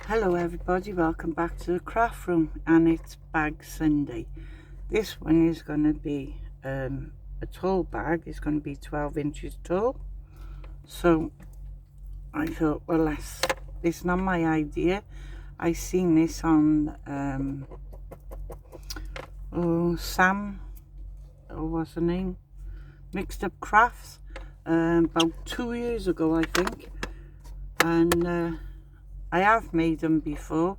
Hello everybody, welcome back to the craft room, and it's bag Sunday. This one is going to be a tall bag. It's going to be 12 inches tall. So I thought, well, it's not my idea. I seen this on Sam, or what's her name, Mixed Up Crafts, about 2 years ago I think, and I have made them before,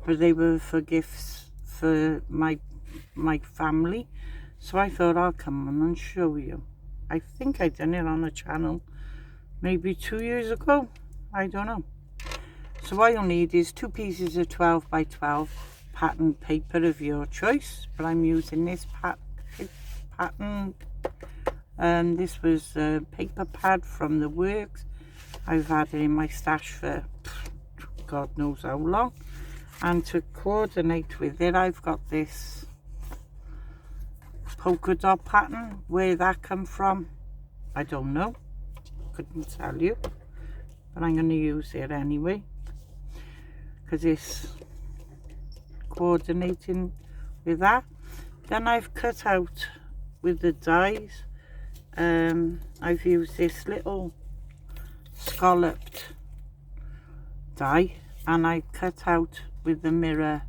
but they were for gifts for my family. So I thought I'll come on and show you. I think I done it on the channel maybe 2 years ago. I don't know. So what you'll need is 2 pieces of 12 by 12 pattern paper of your choice, but I'm using this pattern. This was a paper pad from the works. I've had it in my stash for God knows how long, and to coordinate with it I've got this polka dot pattern. Where that come from, I don't know, couldn't tell you, but I'm going to use it anyway because it's coordinating with that. Then I've cut out with the dies, I've used this little scalloped die, and I cut out with the mirror,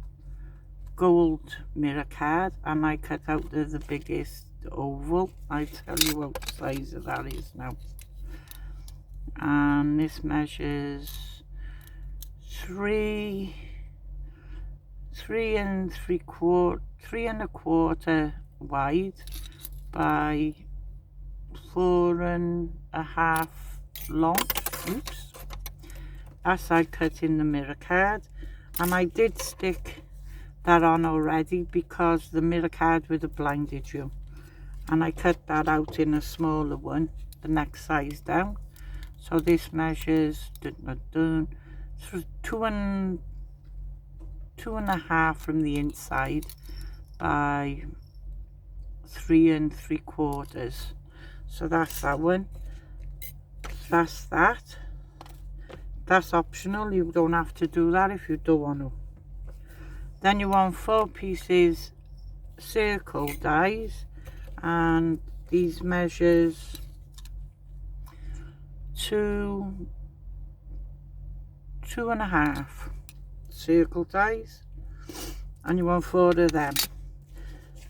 gold mirror card, and I cut out the biggest oval. I tell you what size of that is now. And this measures 3 and a quarter wide by 4.5 long. Oops. As I cut in the mirror card, and I did stick that on already because the mirror card would have blinded you, and I cut that out in a smaller one, the next size down. So this measures 2.5 from the inside by 3.75. So that's that one. That's that. That's optional, you don't have to do that if you don't want to. Then you want 4 pieces circle dies, and these measures 2.5 circle dies, and you want 4 of them.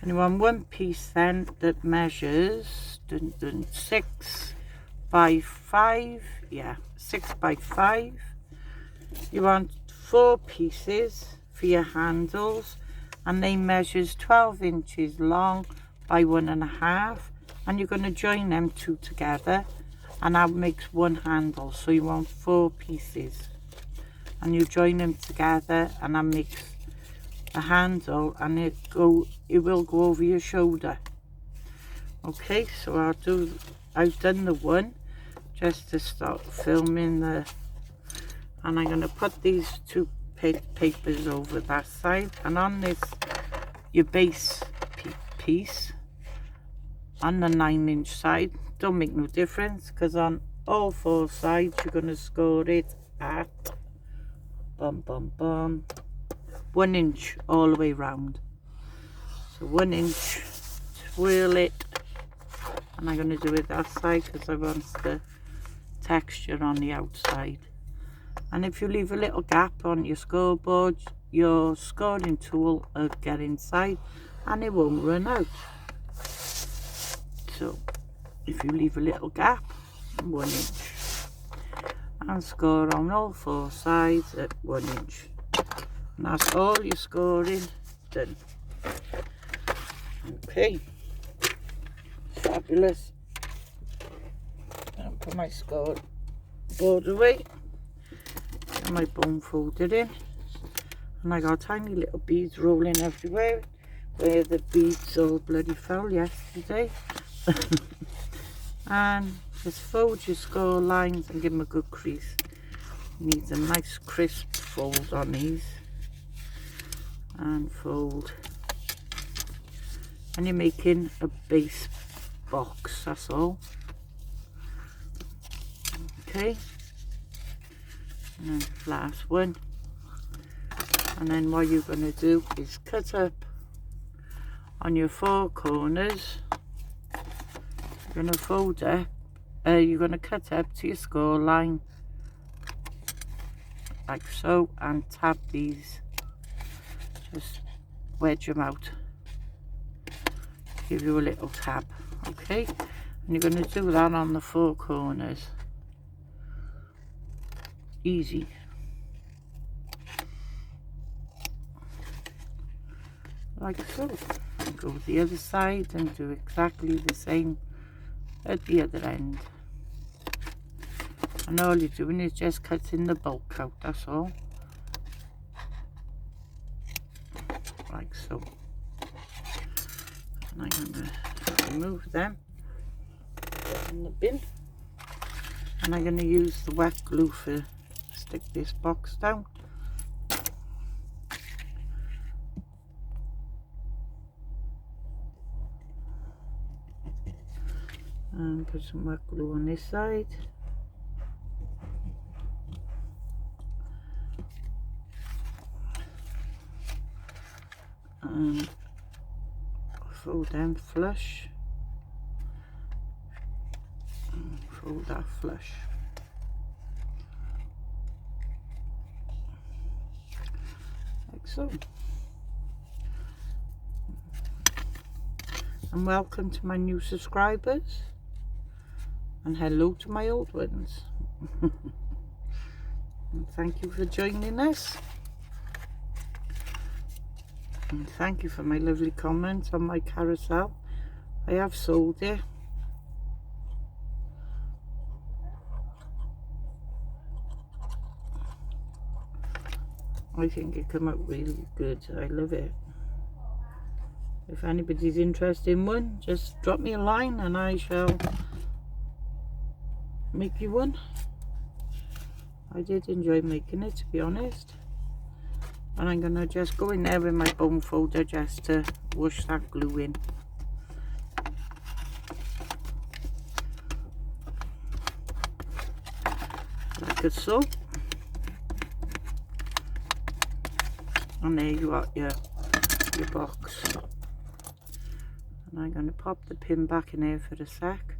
And you want 1 piece then that measures 6 by 5, yeah, 6 by 5. You want 4 pieces for your handles, and they measures 12 inches long by 1.5, and you're going to join them 2 together, and that makes 1 handle. So you want 4 pieces, and you join them together, and that makes a handle, and it will go over your shoulder. Okay, so I've done the one just to start filming and I'm going to put these 2 papers over that side, and on this, your base piece on the 9-inch side, don't make no difference, because on all 4 sides you're going to score it at 1 inch all the way round. So 1 inch, twirl it, and I'm going to do it that side because I want the texture on the outside. And if you leave a little gap on your scoreboard, your scoring tool will get inside and it won't run out. So if you leave a little gap, 1 inch, and score on all 4 sides at 1 inch, and that's all your scoring done. Okay, fabulous. I'll put my scoreboard away, and my bone folded in, and I got tiny little beads rolling everywhere where the beads all bloody fell yesterday. And just fold your score lines and give them a good crease. Needs a nice crisp fold on these, and fold, and you're making a base box, that's all. Okay, and then last one, And then what you're going to do is cut up on your 4 corners. You're going to fold up, you're going to cut up to your score line like so, and tab these, just wedge them out, give you a little tab. Okay, and you're going to do that on the 4 corners. Easy. Like so. And go to the other side and do exactly the same at the other end. And all you're doing is just cutting the bulk out, that's all. Like so. And I'm going to remove them in the bin. And I'm going to use the wet glue to stick this box down. And put some wet glue on this side. And fold them flush. And fold that flush. Like so. And welcome to my new subscribers. And hello to my old ones. And thank you for joining us. And thank you for my lovely comments on my carousel. I have sold it. I think it came out really good. I love it. If anybody's interested in one, just drop me a line and I shall make you one. I did enjoy making it, to be honest. And I'm going to just go in there with my bone folder just to wash that glue in. Like so. And there you are, your box. And I'm going to pop the pin back in there for a sec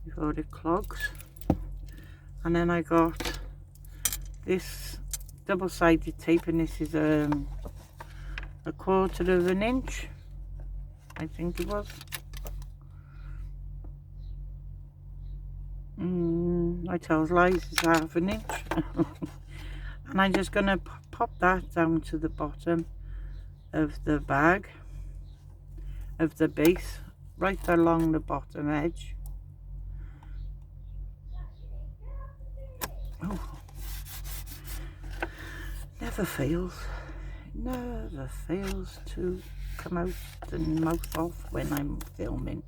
before it clogs. And then I got this double-sided tape, and this is a 1/4 of an inch, I think it was. I tell lies, it's 1/2 inch. And I'm just going to pop that down to the bottom of the bag, of the base, right along the bottom edge. Oh, never fails to come out and mouth off when I'm filming.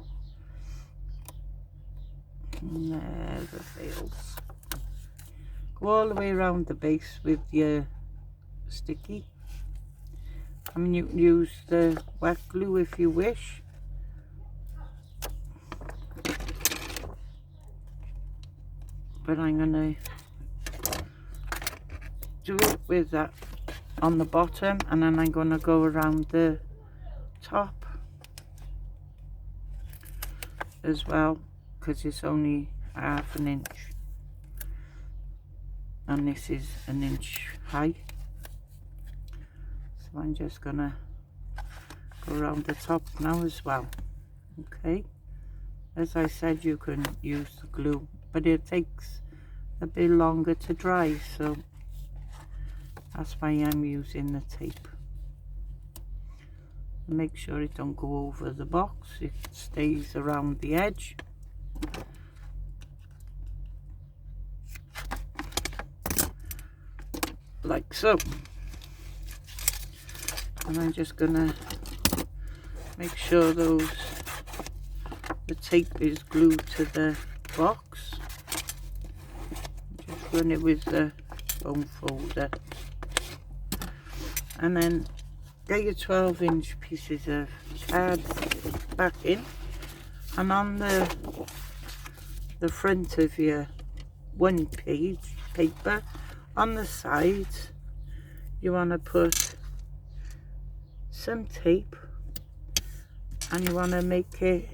Never fails. Go all the way around the base with your sticky. I mean, you can use the wet glue if you wish. But I'm going to do it with that on the bottom, and then I'm going to go around the top as well, because it's only 1/2 inch and this is 1 inch high. So I'm just going to go around the top now as well. Okay, as I said, you can use the glue, but it takes a bit longer to dry, so that's why I'm using the tape. Make sure it don't go over the box, it stays around the edge. Like so. And I'm just gonna make sure the tape is glued to the box. Just run it with the bone folder. And then get your 12-inch pieces of card back in, and on the front of your 1 page paper, on the sides, you want to put some tape, and you want to make it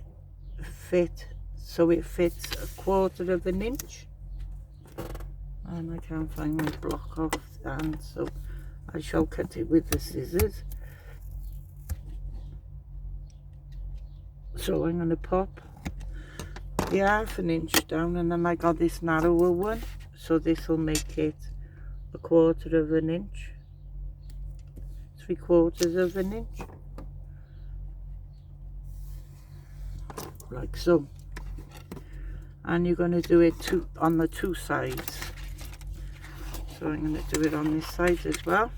fit so it fits 1/4 of an inch. And I can't find my block off stand, so I shall cut it with the scissors. So I'm going to pop the 1/2 inch down, and then I got this narrower one, so this will make it 1/4 of an inch, 3/4 of an inch, like so. And you're going to do it on the 2 sides. So I'm going to do it on this side as well.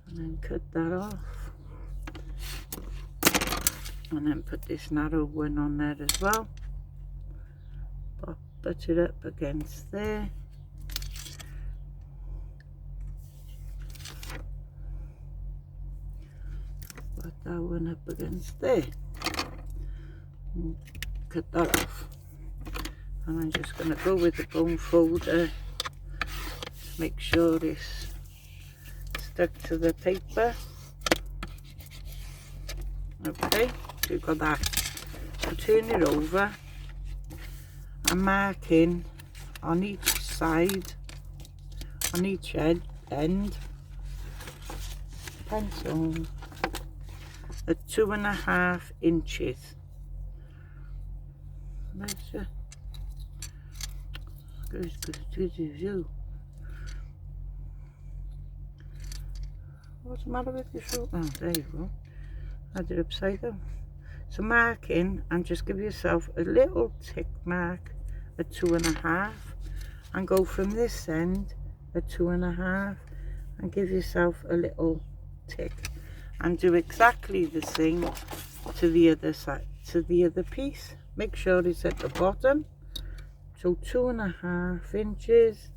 And then cut that off. And then put this narrow one on there as well. Put it up against there. Put that one up against there. And cut that off. And I'm just going to go with the bone folder to make sure it's stuck to the paper. Okay, so you've got that. So turn it over. I'm marking on each side, on each end, pencil at 2.5 inches. Measure. What's the matter with your shoulder? Oh, there you go. I did it upside down. So mark in and just give yourself a little tick mark at 2.5, and go from this end at 2.5 and give yourself a little tick, and do exactly the same to the other side, to the other piece. Make sure it's at the bottom. So 2.5 inches,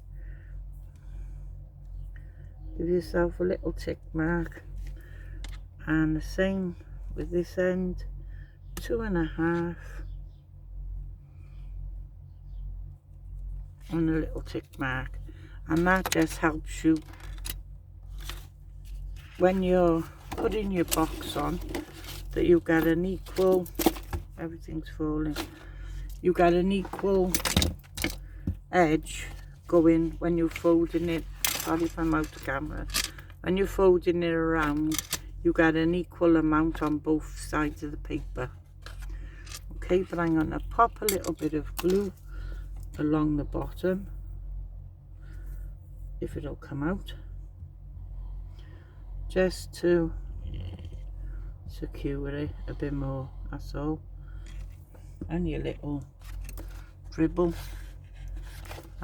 give yourself a little tick mark, and the same with this end, 2.5 and a little tick mark. And that just helps you when you're putting your box on, that you get an equal, everything's falling, you get an equal edge going when you're folding it. Sorry if I'm out of camera. When you're folding it around, you get an equal amount on both sides of the paper. Okay, but I'm going to pop a little bit of glue along the bottom, if it'll come out, just to secure it a bit more, that's all. And your little dribble.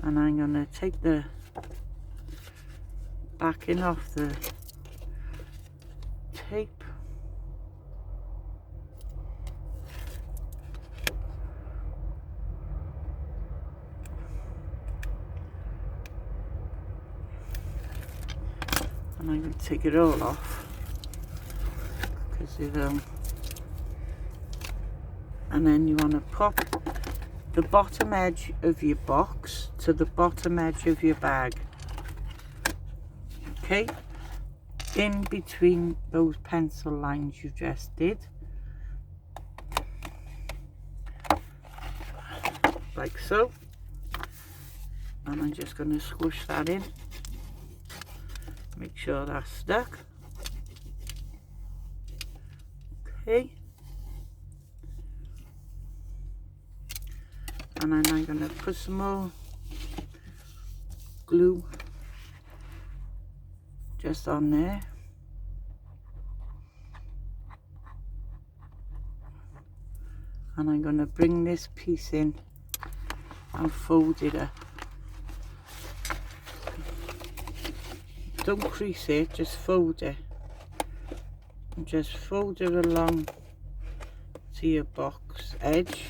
And I'm going to take the backing off the tape. And I'm going to take it all off, because it and then you want to pop the bottom edge of your box to the bottom edge of your bag. Okay, in between those pencil lines you just did, like so. And I'm just going to squish that in. Make sure that's stuck. Okay. And then I'm going to put some more glue just on there. And I'm going to bring this piece in and fold it up. Don't crease it, just fold it. And just fold it along to your box edge.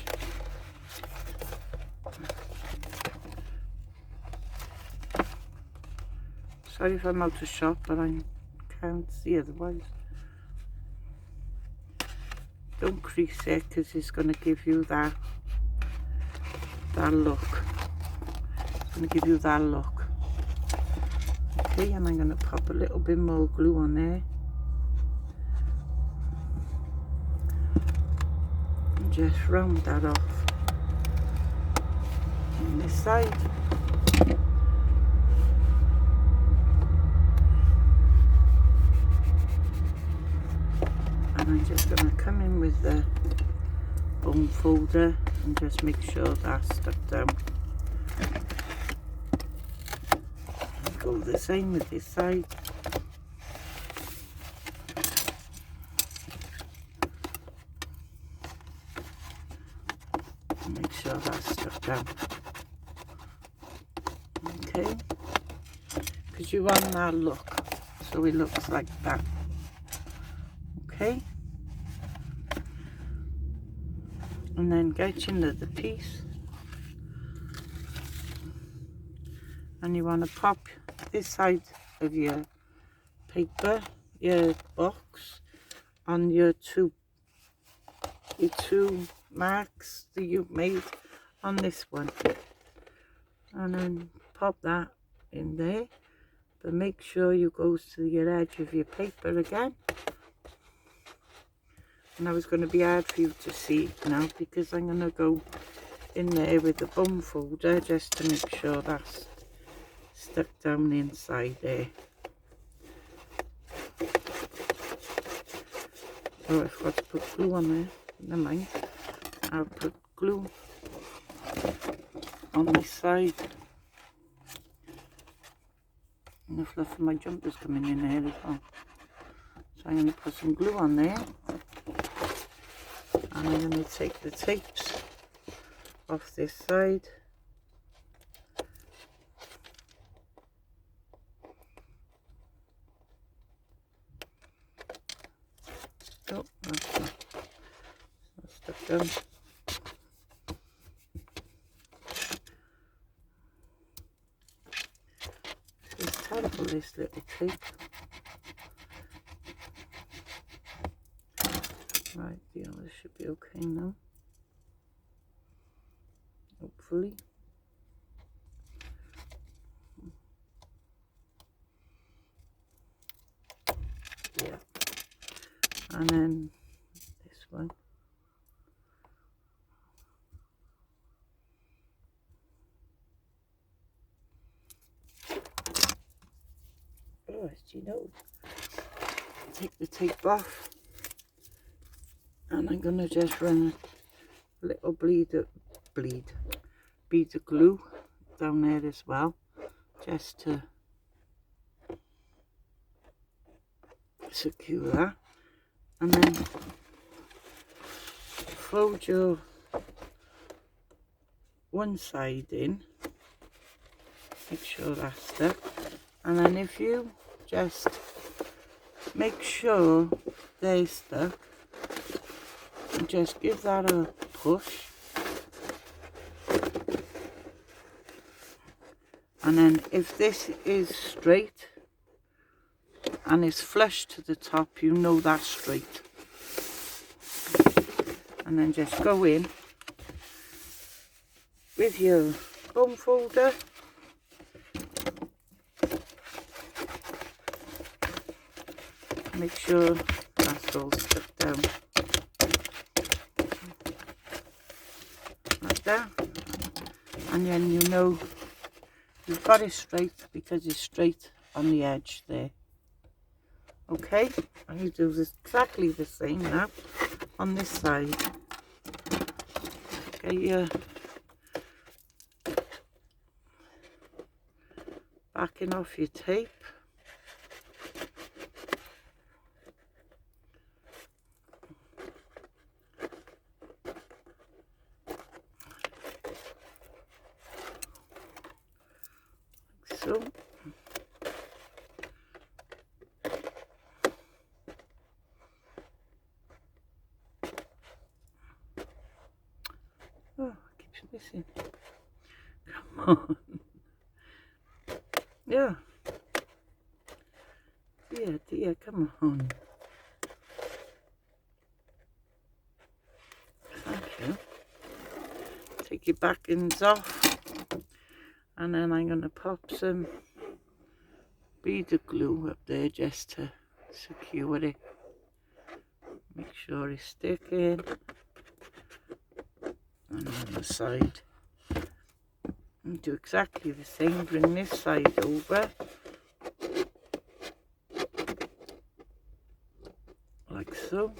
Sorry if I'm out of shot, but I'm can't see otherwise. Don't crease it because it's going to give you that look. It's going to give you that look. Okay, and I'm going to pop a little bit more glue on there. And just round that off on this side. And I'm just going to come in with the bone folder and just make sure that's stuck down. Go the same with this side. Make sure that's stuck down. Okay, because you want that look, so it looks like that. Okay, and then get your another piece, and you want to pop this side of your paper, your box, on your two marks that you've made on this one, and then pop that in there, but make sure you go to your edge of your paper again. And now it's going to be hard for you to see now because I'm going to go in there with the bone folder just to make sure that's stuck down the inside there. Oh, I forgot to put glue on there. Never mind. I'll put glue on this side. And the fluff of my jumper's coming in there as well. So I'm going to put some glue on there. And I'm going to take the tapes off this side. Oh, that's stuck down. It's terrible, this little tape. Right, the other should be okay now. Hopefully. Yeah. And then this one. Oh, as you know, take the tape off. And I'm going to just run a little bead of glue down there as well, just to secure that. And then fold your one side in, make sure that's stuck. And then if you just make sure they're stuck, and just give that a push, and then if this is straight and it's flush to the top, you know that's straight. And then just go in with your bone folder, make sure that's all stuck down like that, and then you know you've got it straight because it's straight on the edge there. Okay, and you do this exactly the same now on this side. Get your backing off your tape. Like so. Oh, it keeps missing. Come on. Yeah. Yeah. Dear, dear, come on. Thank you. Take your backings off, and then I'm going to pop some bead glue up there just to secure it. Make sure it's sticking. And on the side, and do exactly the same. Bring this side over, like so.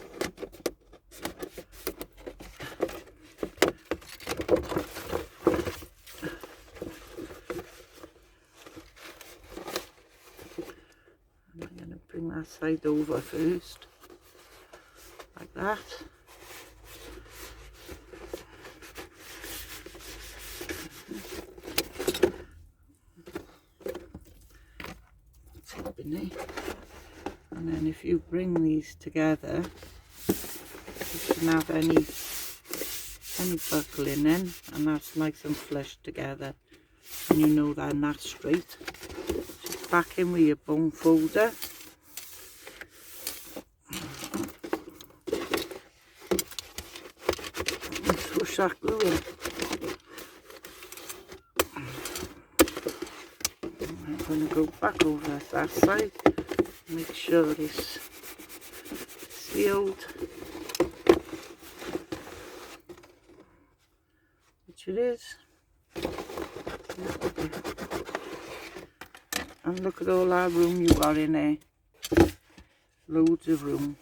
And I'm going to bring that side over first, like that. And then if you bring these together, you shouldn't have any buckling in, and that's nice and flush together, and you know they're not straight. Just back in with your bone folder. And swoosh that glue in. I'm going to go back over that side, make sure it's sealed, which it is. And look at all that room you got in there, loads of room.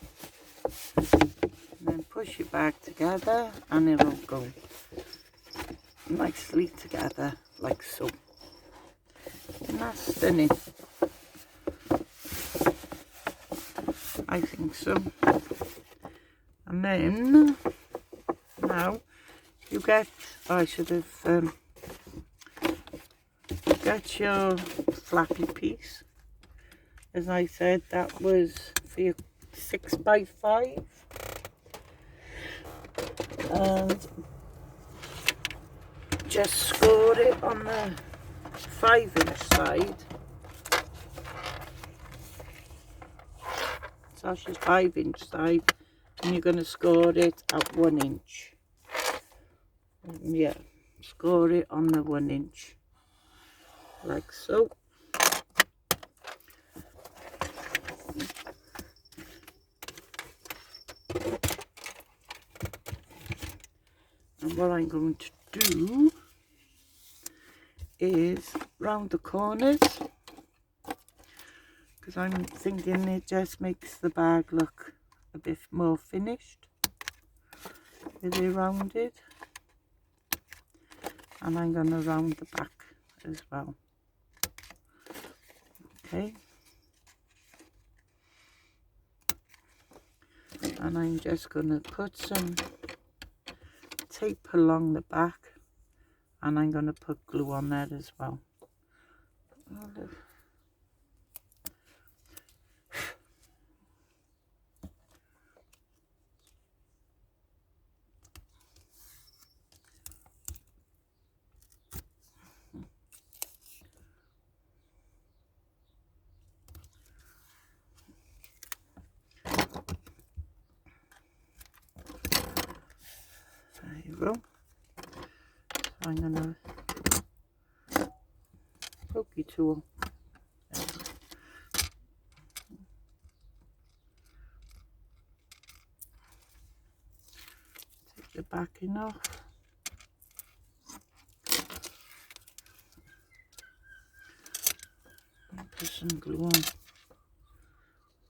And then push your bag together and it'll go nicely together, like so. And that's stunning. I think so. And then, now, you get, I should have, get your flappy piece. As I said, that was for your 6x5. And just score it on the 5-inch side. So that's your 5-inch side, and you're going to score it at 1 inch. Yeah, score it on the 1 inch, like so. And what I'm going to do is round the corners, because I'm thinking it just makes the bag look a bit more finished with it rounded. And I'm going to round the back as well. Okay. And I'm just going to put some tape along the back, and I'm going to put glue on there as well. There you go. So I'm going to pokey tool. Take the backing off. And put some glue on.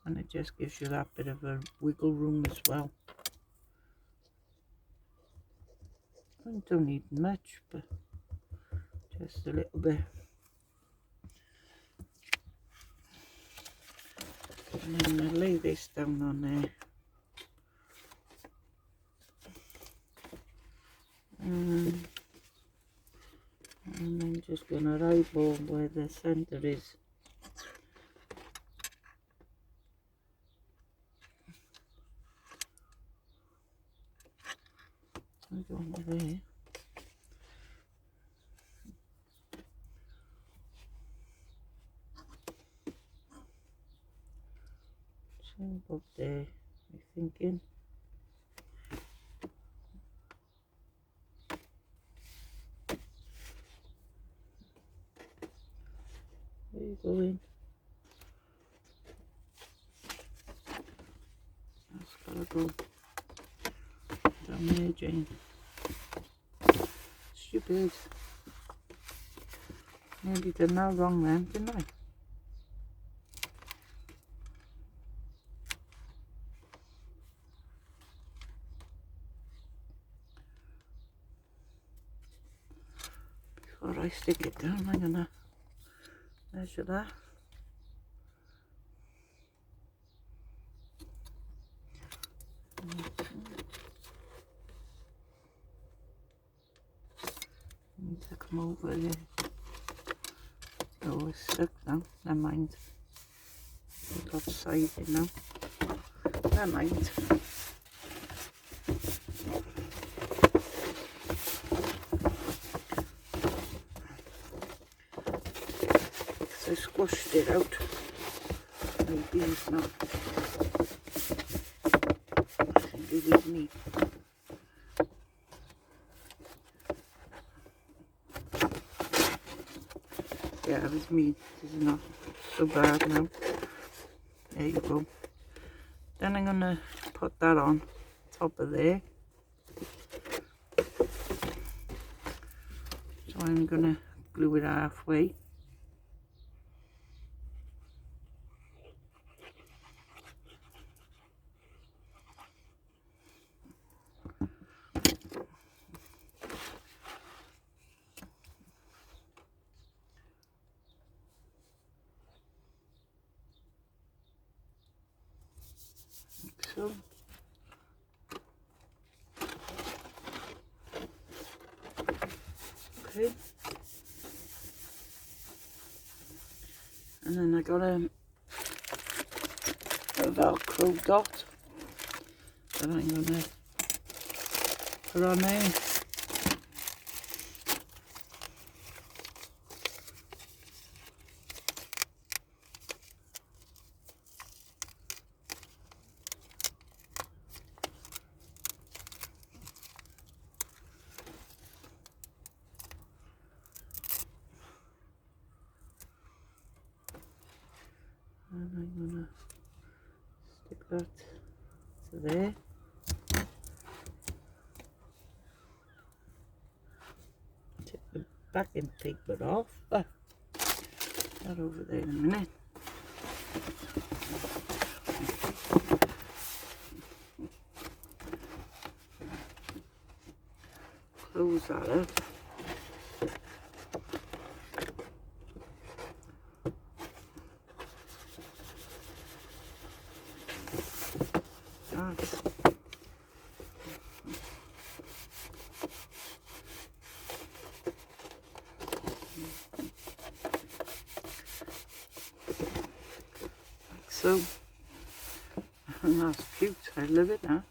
And it just gives you that bit of a wiggle room as well. I don't need much, but just a little bit. And then I'll lay this down on there. And I'm just going to eyeball where the centre is. I go under there. About there, I'm thinking. Where are you going? That's gotta go down there, Jane. Stupid. Nearly done that wrong then, didn't I? Before I stick it down, I'm gonna measure that. Need to come over there. Oh, it's stuck now. Never mind. It's lopsided now. Never mind. So I squashed it out. Maybe it's not. I think it was me. Yeah, it was me. This is not so bad now. There you go. Then I'm gonna put that on top of there. So I'm gonna glue it halfway. Like so. Okay. And then I got a Velcro dot that I'm gonna put on there. And I'm gonna stick that to there. Take the backing paper off. That over there in a minute. Close that up. So, and that's cute, I love it that.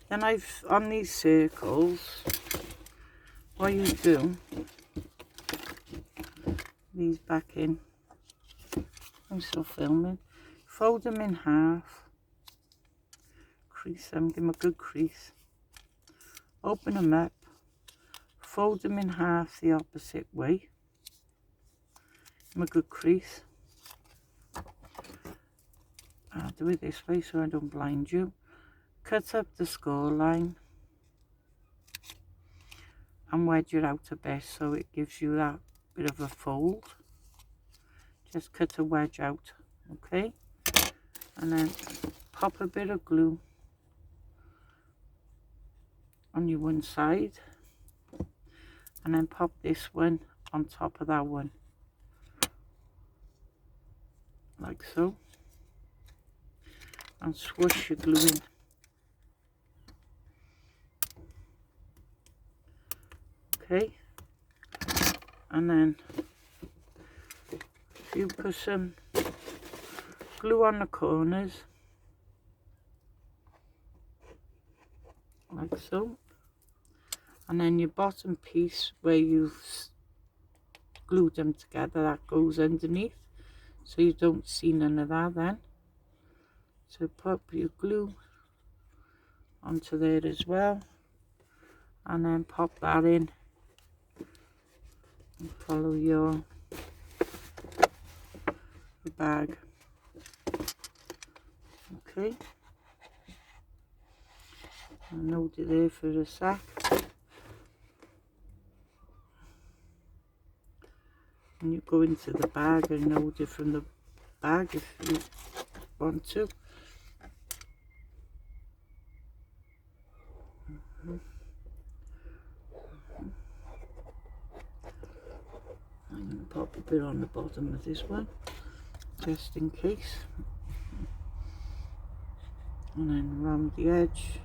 Then on these circles, what you do, these back in, I'm still filming, fold them in half, crease them, give them a good crease, open them up, fold them in half the opposite way, give them a good crease. I'll do it this way so I don't blind you. Cut up the score line and wedge it out a bit so it gives you that bit of a fold. Just cut a wedge out, okay? And then pop a bit of glue on your one side and then pop this one on top of that one, like so, and swoosh your glue in. Okay, and then if you put some glue on the corners, like so, and then your bottom piece where you've glued them together, that goes underneath, so you don't see none of that then. to put your glue onto there as well, and then pop that in and follow your bag. Okay, and hold it there for a sec, and you go into the bag and hold it from the bag if you want to. I'm going to pop a bit on the bottom of this one just in case, and then round the edge.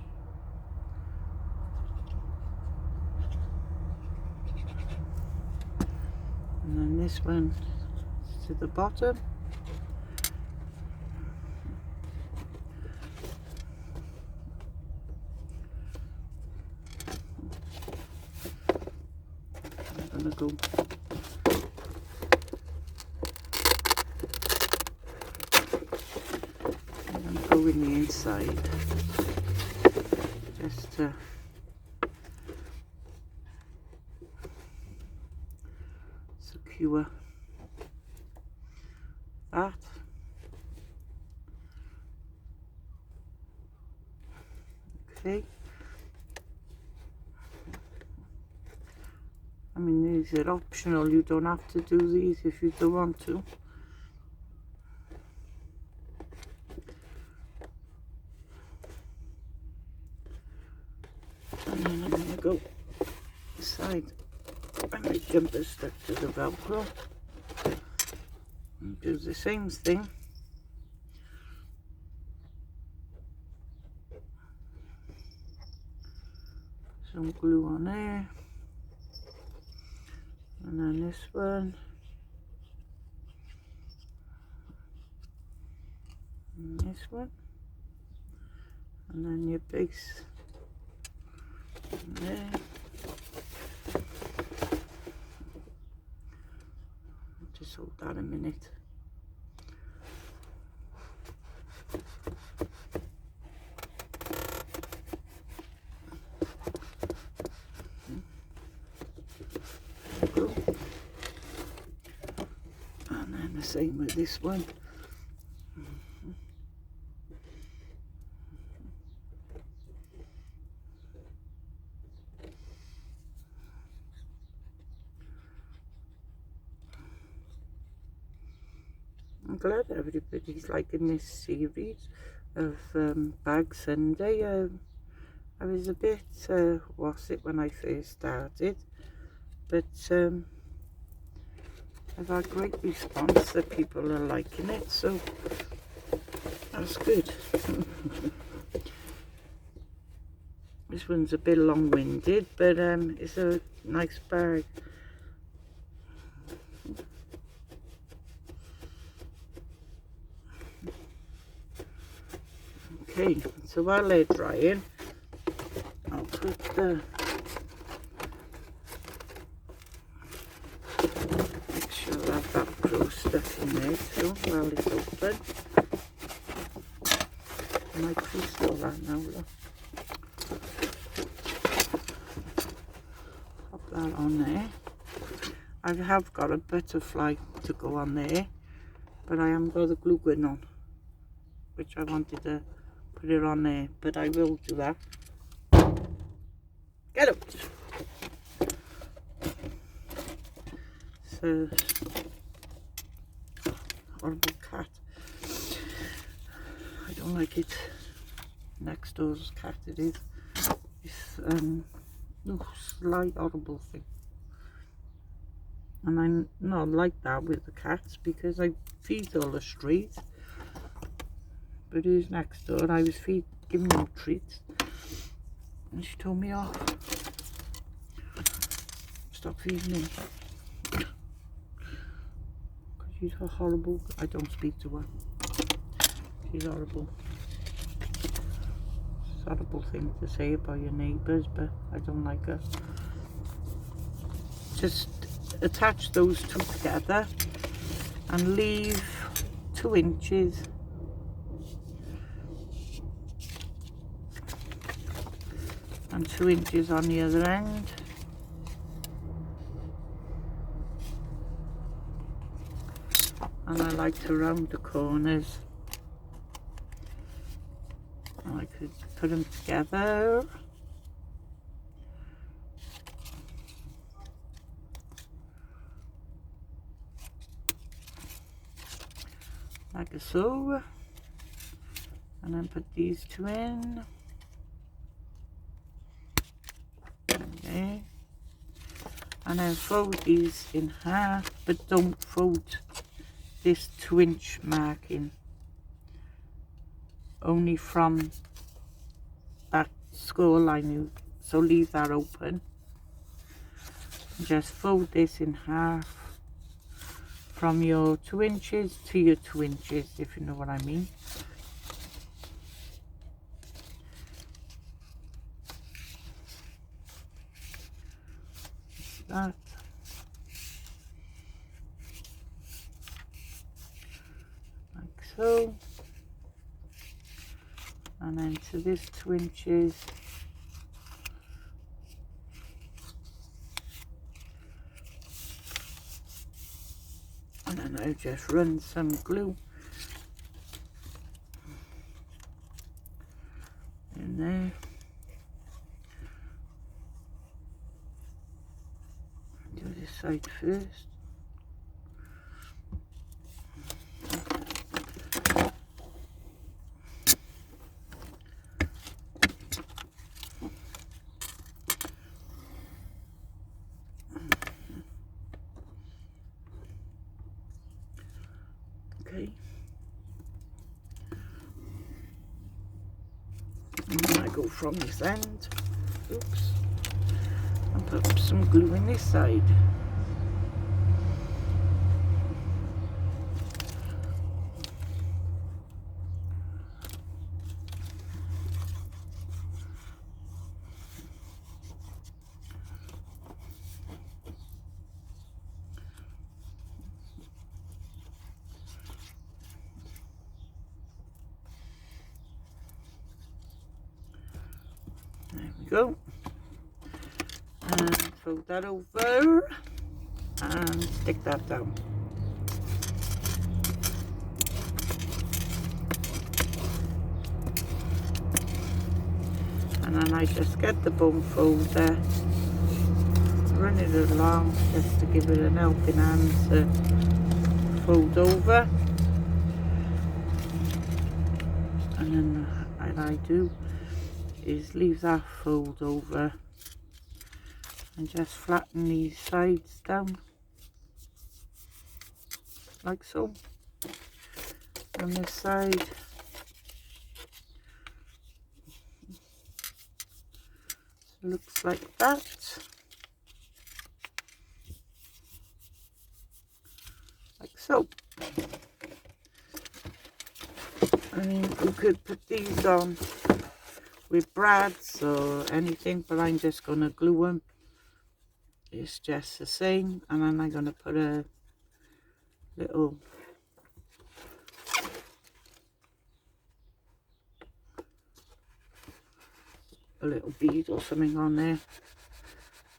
And then this one to the bottom. I'm gonna go in the inside just to secure that. Okay, I mean, these are optional, you don't have to do these if you don't want to. And then I'm going to go inside and my jumper stuck to the Velcro and do the same thing. Some glue on there, and then this one, and this one, and then your base there. Just hold that a minute. And then the same with this one. I'm glad everybody's liking this series of Bag Sunday. I was a bit what's it when I first started, but I've had great response that people are liking it, so that's good. This one's a bit long-winded, but it's a nice bag. Okay, so while they're drying, I'll put the, make sure I have that Velcro stuff in there too while it's open. I might crystal that now, look. Pop that on there. I have got a butterfly to go on there, but I haven't got the glue gun on, which I wanted to put it on there, but I will do that. Get out! So, horrible cat. I don't like it. Next door's cat it is. It's slight horrible thing. And I'm not like that with the cats because I feed all the streets. But who's next door? I was giving them treats, and she told me off. Stop feeding him. Because she's a horrible. I don't speak to her. She's horrible. It's a horrible thing to say about your neighbours, but I don't like her. Just attach those two together and leave 2 inches and 2 inches on the other end. And I like to round the corners. I could put them together. Like so. And then put these 2 in. Okay. And then fold these in half, but don't fold this 2-inch marking. Only from that score line, so leave that open. Just fold this in half from your 2 inches to your 2 inches, if you know what I mean. That. Like so. And then to this 2 inches. And then I'll just run some glue in there. Do this side first. Okay. And then I go from this end, oops, and put some glue in this side. There we go. And fold that over and stick that down. And then I just get the bone folder, run it along just to give it an helping hand to fold over. And then what I do is leave that fold over and just flatten these sides down like so on this side. So looks like that, like so. I mean, you could put these on with brads or anything, but I'm just going to glue them. It's just the same, and then I'm going to put a little bead or something on there,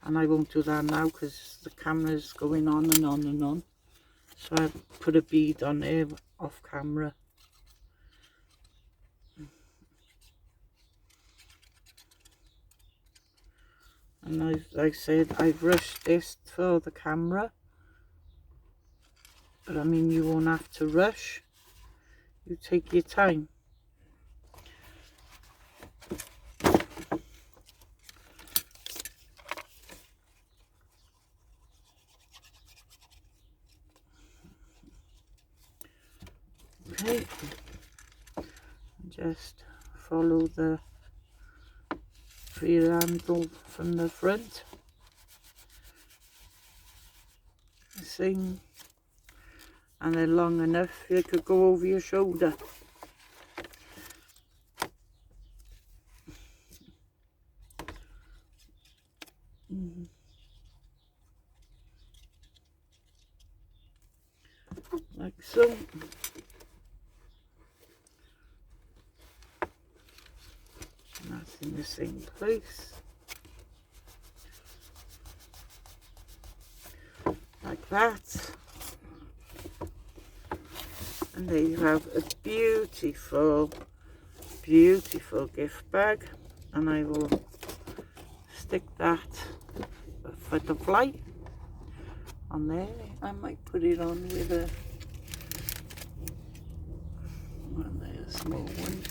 and I won't do that now because the camera's going on and on and on, so I put a bead on there off camera. And like I said, I've rushed this for the camera, but I mean, you won't have to rush. You take your time. Okay, just follow the free handle from the front. Same, and they're long enough you could go over your shoulder. Like so. And that's in the same place. like that. And there you have a beautiful, beautiful gift bag. And I will stick that butterfly on there. I might put it on with a small one.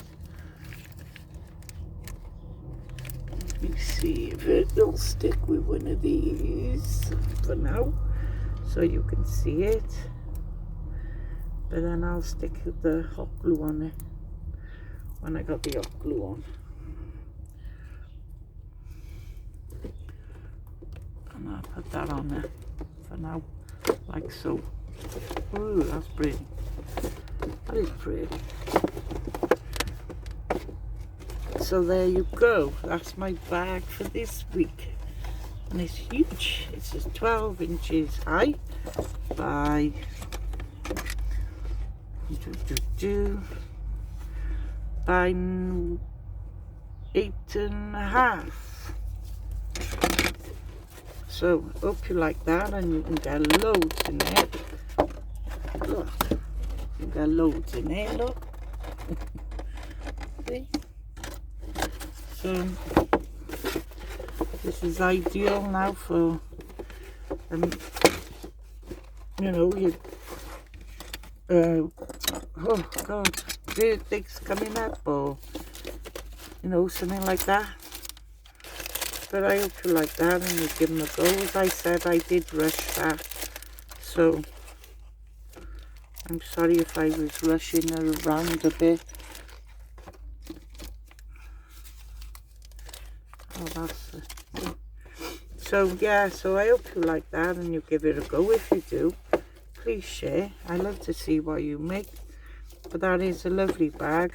Let me see if it'll stick with one of these for now, so you can see it. But then I'll stick the hot glue on it when I got the hot glue on. And I'll put that on there for now, like so. Ooh, that's pretty. That is pretty. So there you go. That's my bag for this week. And it's huge. It's just 12 inches high by by 8.5. So hope you like that, and you can get loads in there. Look, you get loads in there, look. See? So this is ideal now for you know, you oh god, birthdays coming up, or you know, something like that. But I hope you like that and you give them a go. As I said, I did rush that, so I'm sorry if I was rushing around a bit. Oh, that's it. So yeah, so I hope you like that and you give it a go. If you do, please share. I love to see what you make. But that is a lovely bag,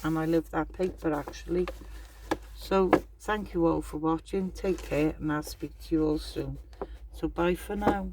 and I love that paper actually. So thank you all for watching. Take care, and I'll speak to you all soon. So bye for now.